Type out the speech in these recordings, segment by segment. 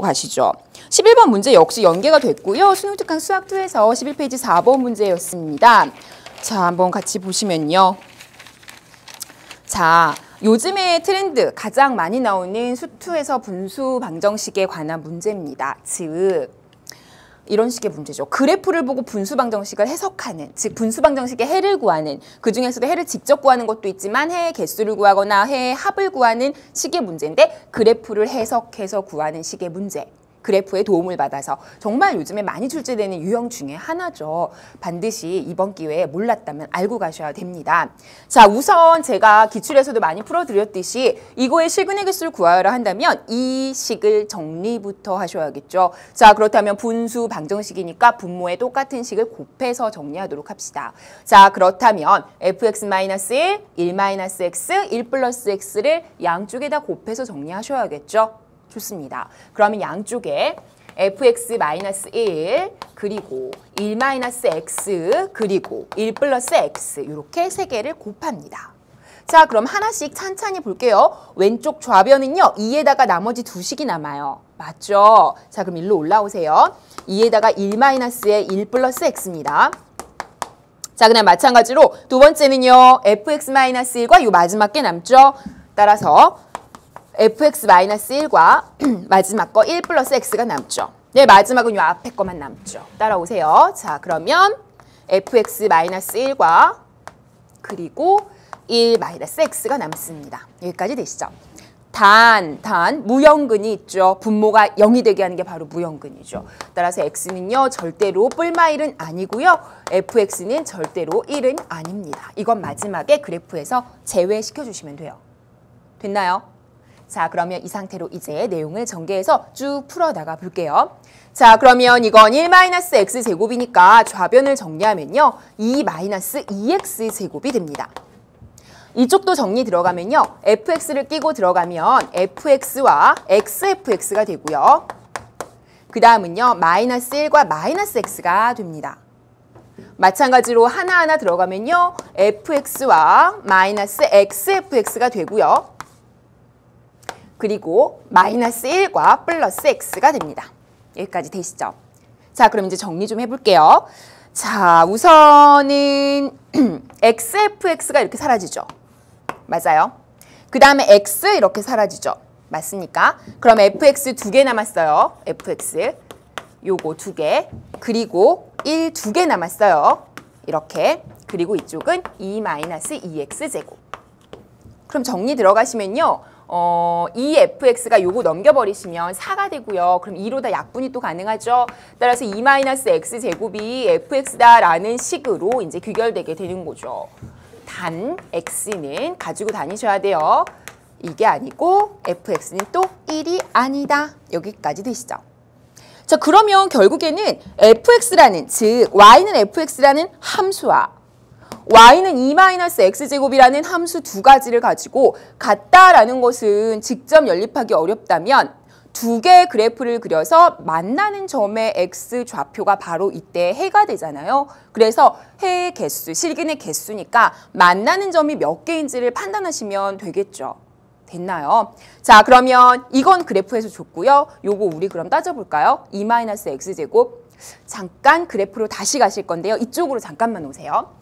가시죠. 11번 문제 역시 연계가 됐고요. 수능특강 수학2에서 11페이지 4번 문제였습니다. 자, 한번 같이 보시면요. 자, 요즘의 트렌드 가장 많이 나오는 수2에서 분수 방정식에 관한 문제입니다. 즉, 이런 식의 문제죠. 그래프를 보고 분수 방정식을 해석하는, 즉 분수 방정식의 해를 구하는, 그중에서도 해를 직접 구하는 것도 있지만 해의 개수를 구하거나 해의 합을 구하는 식의 문제인데 그래프를 해석해서 구하는 식의 문제. 그래프의 도움을 받아서 정말 요즘에 많이 출제되는 유형 중에 하나죠. 반드시 이번 기회에 몰랐다면 알고 가셔야 됩니다. 자, 우선 제가 기출에서도 많이 풀어드렸듯이 이거의 실근의 개수를 구하여라 한다면 이 식을 정리부터 하셔야겠죠. 자, 그렇다면 분수 방정식이니까 분모의 똑같은 식을 곱해서 정리하도록 합시다. 자, 그렇다면 fx-1, 1-x, 1 플러스 x를 양쪽에다 곱해서 정리하셔야겠죠. 좋습니다. 그러면 양쪽에 fx-1 그리고 1-x 그리고 1 플러스 x 이렇게 세 개를 곱합니다. 자, 그럼 하나씩 찬찬히 볼게요. 왼쪽 좌변은요. 2에다가 나머지 두 식이 남아요. 맞죠? 자, 그럼 일로 올라오세요. 2에다가 1-에 1 플러스 x입니다. 자, 그냥 마찬가지로 두 번째는요. fx-1과 이 마지막 게 남죠. 따라서 fx-1과 마지막 거 1 플러스 x가 남죠. 네, 마지막은 이 앞에 거만 남죠. 따라오세요. 자, 그러면 fx-1과 그리고 1 마이너스 x가 남습니다. 여기까지 되시죠? 단, 무형근이 있죠. 분모가 0이 되게 하는 게 바로 무형근이죠. 따라서 x는요, 절대로 뿔마1은 아니고요. fx는 절대로 1은 아닙니다. 이건 마지막에 그래프에서 제외시켜 주시면 돼요. 됐나요? 자, 그러면 이 상태로 이제 내용을 전개해서 쭉 풀어나가 볼게요. 자, 그러면 이건 1-x 제곱이니까 좌변을 정리하면요. 2-2x 제곱이 됩니다. 이쪽도 정리 들어가면요. fx를 끼고 들어가면 fx와 xfx가 되고요. 그 다음은요. -1과 -x가 됩니다. 마찬가지로 하나하나 들어가면요. fx와 -xfx가 되고요. 그리고 -1과 플러스 x가 됩니다. 여기까지 되시죠? 자, 그럼 이제 정리 좀 해볼게요. 자, 우선은 xfx가 이렇게 사라지죠. 맞아요. 그 다음에 x 이렇게 사라지죠. 맞습니까? 그럼 fx 두 개 남았어요. fx 요거 두 개. 그리고 1 두 개 남았어요. 이렇게. 그리고 이쪽은 2-2x 제곱. 그럼 정리 들어가시면요. 이 fx가 요거 넘겨버리시면 4가 되고요. 그럼 2로 다 약분이 또 가능하죠. 따라서 2-x 제곱이 fx다라는 식으로 이제 귀결되게 되는 거죠. 단 x는 가지고 다니셔야 돼요. 이게 아니고 fx는 또 1이 아니다. 여기까지 되시죠. 자, 그러면 결국에는 fx라는, 즉 y는 fx라는 함수와 y는 2-x제곱이라는 함수 두 가지를 가지고 같다라는 것은 직접 연립하기 어렵다면 두 개의 그래프를 그려서 만나는 점의 x 좌표가 바로 이때 해가 되잖아요. 그래서 해의 개수, 실근의 개수니까 만나는 점이 몇 개인지를 판단하시면 되겠죠. 됐나요? 자, 그러면 이건 그래프에서 줬고요. 요거 우리 그럼 따져볼까요? 2-x제곱. 잠깐 그래프로 다시 가실 건데요. 이쪽으로 잠깐만 오세요.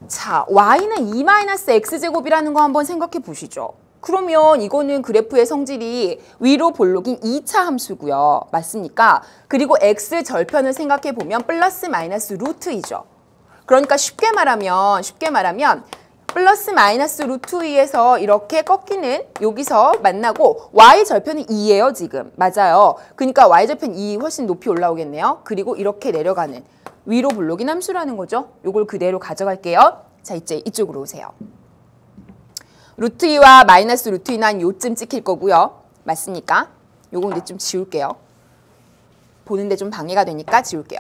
자, y는 2-x제곱이라는 거 한번 생각해 보시죠. 그러면 이거는 그래프의 성질이 위로 볼록인 2차 함수고요. 맞습니까? 그리고 x 절편을 생각해 보면 플러스 마이너스 루트이죠. 그러니까 쉽게 말하면 플러스 마이너스 루트 2에서 이렇게 꺾이는 여기서 만나고 y 절편은 2예요, 지금. 맞아요. 그러니까 y 절편 2 훨씬 높이 올라오겠네요. 그리고 이렇게 내려가는 위로 볼록인 함수라는 거죠. 요걸 그대로 가져갈게요. 자, 이제 이쪽으로 오세요. 루트 2와 마이너스 루트 2는 한 요쯤 찍힐 거고요. 맞습니까? 요거 이제 좀 지울게요. 보는데 좀 방해가 되니까 지울게요.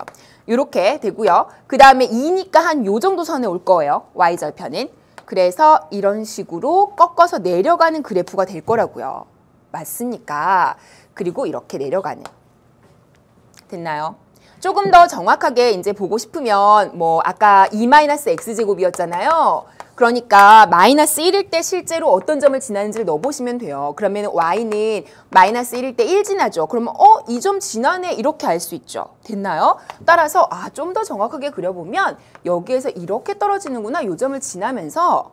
요렇게 되고요. 그 다음에 2니까 한 요 정도 선에 올 거예요. y절편은. 그래서 이런 식으로 꺾어서 내려가는 그래프가 될 거라고요. 맞습니까? 그리고 이렇게 내려가는. 됐나요? 조금 더 정확하게 이제 보고 싶으면 뭐 아까 2-x제곱이었잖아요. 그러니까 마이너스 1일 때 실제로 어떤 점을 지나는지를 넣어보시면 돼요. 그러면 y는 마이너스 1일 때 1 지나죠. 그러면 이 점 지나네 이렇게 알 수 있죠. 됐나요? 따라서 좀 더 정확하게 그려보면 여기에서 이렇게 떨어지는구나. 이 점을 지나면서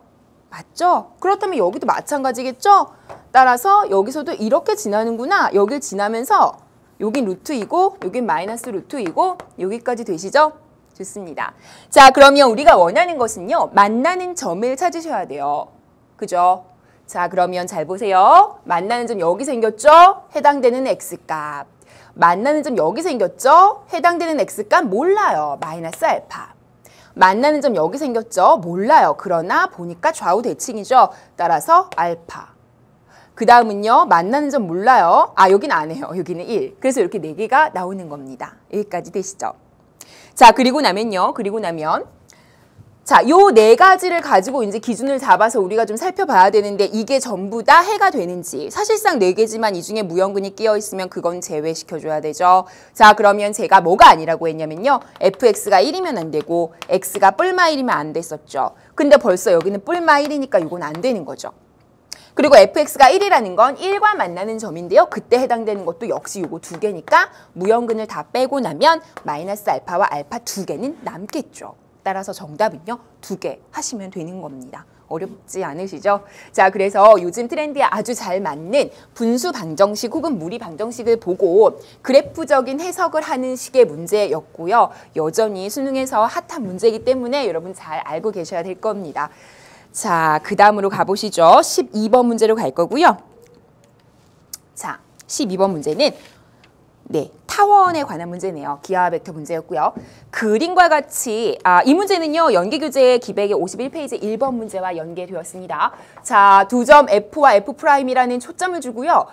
맞죠? 그렇다면 여기도 마찬가지겠죠? 따라서 여기서도 이렇게 지나는구나. 여길 지나면서 여긴 루트이고 여긴 마이너스 루트이고 여기까지 되시죠? 좋습니다. 자, 그러면 우리가 원하는 것은요. 만나는 점을 찾으셔야 돼요. 그죠? 자, 그러면 잘 보세요. 만나는 점 여기 생겼죠? 해당되는 x값. 만나는 점 여기 생겼죠? 해당되는 x값 몰라요. 마이너스 알파. 만나는 점 여기 생겼죠? 몰라요. 그러나 보니까 좌우 대칭이죠. 따라서 알파. 그 다음은요. 만나는 점 몰라요. 여기는 안 해요. 여기는 1. 그래서 이렇게 4개가 나오는 겁니다. 여기까지 되시죠? 자, 그리고 나면 자, 요 4가지를 가지고 이제 기준을 잡아서 우리가 좀 살펴봐야 되는데 이게 전부 다 해가 되는지 사실상 4개지만 이 중에 무형근이 끼어 있으면 그건 제외시켜줘야 되죠. 자, 그러면 제가 뭐가 아니라고 했냐면요. fx가 1이면 안 되고 x가 뿔마 1이면 안 됐었죠. 근데 벌써 여기는 뿔마 1이니까 이건 안 되는 거죠. 그리고 fx가 1이라는 건 1과 만나는 점인데요. 그때 해당되는 것도 역시 요거 2개니까 무형근을 다 빼고 나면 마이너스 알파와 알파 2개는 남겠죠. 따라서 정답은요. 2개 하시면 되는 겁니다. 어렵지 않으시죠? 자, 그래서 요즘 트렌드에 아주 잘 맞는 분수 방정식 혹은 무리 방정식을 보고 그래프적인 해석을 하는 식의 문제였고요. 여전히 수능에서 핫한 문제이기 때문에 여러분 잘 알고 계셔야 될 겁니다. 자, 그 다음으로 가보시죠. 12번 문제로 갈 거고요. 자, 12번 문제는 타원에 관한 문제네요. 기하 벡터 문제였고요. 그림과 같이 이 문제는요. 연계교재 기백의 51페이지 1번 문제와 연계되었습니다. 자, 두 점 F와 F'이라는 초점을 주고요.